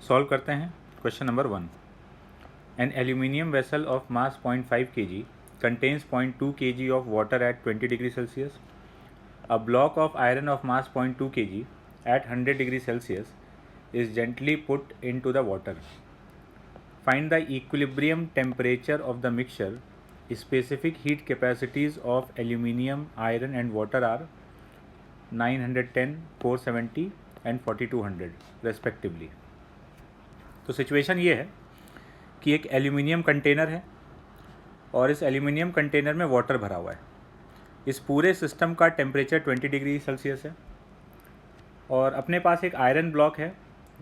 Solve करते हैं question number 1। An aluminium vessel of mass 0.5 kg contains 0.2 kg of water at 20 degree Celsius. A block of iron of mass 0.2 kg at 100 degree Celsius is gently put into the water. Find the equilibrium temperature of the mixture. Specific heat capacities of aluminium, iron and water are 910, 470 and 4200 respectively. तो situation ये है कि एक aluminium container है और इस aluminium container में water भरा हुआ है। इस पूरे सिस्टम का टेम्परेचर 20 डिग्री सेल्सियस है और अपने पास एक आयरन ब्लॉक है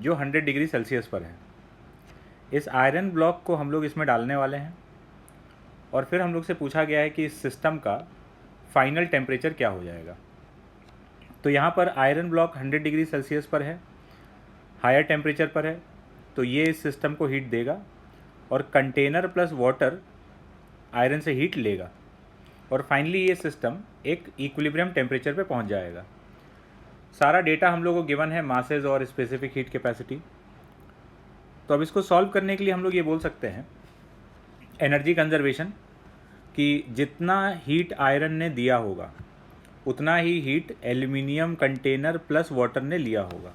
जो 100 डिग्री सेल्सियस पर है। इस आयरन ब्लॉक को हम लोग इसमें डालने वाले हैं और फिर हम लोग से पूछा गया है कि इस सिस्टम का फाइनल टेम्परेचर क्या हो जाएगा। तो यहाँ पर आयरन ब्लॉक 100 डिग्री सेल्सियस पर है, हायर टेम्परेचर पर है, तो ये इस सिस्टम को हीट देगा और कंटेनर प्लस वाटर आयरन से हीट लेगा और फाइनली ये सिस्टम एक इक्विलिब्रियम टेम्परेचर पे पहुंच जाएगा। सारा डेटा हम लोगों को गिवन है, मासेस और स्पेसिफिक हीट कैपेसिटी। तो अब इसको सॉल्व करने के लिए हम लोग ये बोल सकते हैं एनर्जी कंजर्वेशन, कि जितना हीट आयरन ने दिया होगा उतना ही heat aluminium container plus water ने लिया होगा।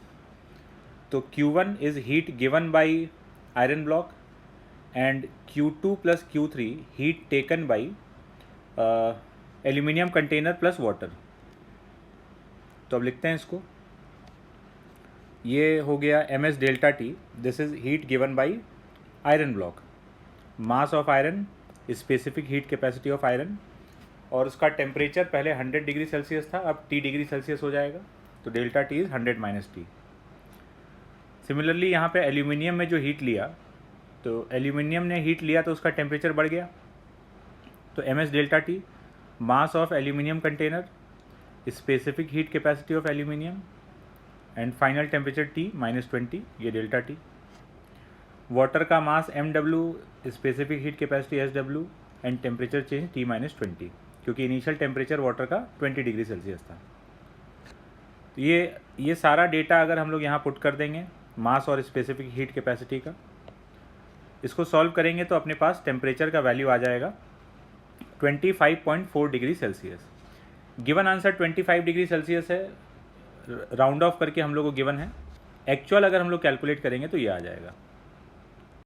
तो Q1 is heat given by iron block and Q2 plus Q3 heat taken by aluminium container plus water. तो अब लिखते हैं इसको, ये हो गया ms delta T. This is heat given by iron block, mass of iron, specific heat capacity of iron, और उसका टेम्परेचर पहले 100 डिग्री सेल्सियस था, अब T डिग्री सेल्सियस हो जाएगा। तो delta T is 100 minus T. Similarly यहाँ पे एल्यूमिनियम में जो हीट लिया, तो एल्यूमिनियम ने हीट लिया तो उसका टेम्परेचर बढ़ गया। तो ms delta T, mass of aluminium container, specific heat capacity of aluminium and final temperature T -20, ये डेल्टा टी। वाटर का मास mw, specific heat capacity sw and temperature change T -20, क्योंकि इनिशियल टेम्परेचर वाटर का 20 degree Celsius था। तो ये सारा data अगर हम लोग यहाँ पुट कर देंगे मास और स्पेसिफिक हीट कैपेसिटी का, इसको सॉल्व करेंगे तो अपने पास टेम्परेचर का वैल्यू आ जाएगा 25.4 degree Celsius. Given answer 25 degree Celsius है, राउंड ऑफ करके हम लोग को गिवन है। एक्चुअल अगर हम लोग कैलकुलेट करेंगे तो ये आ जाएगा।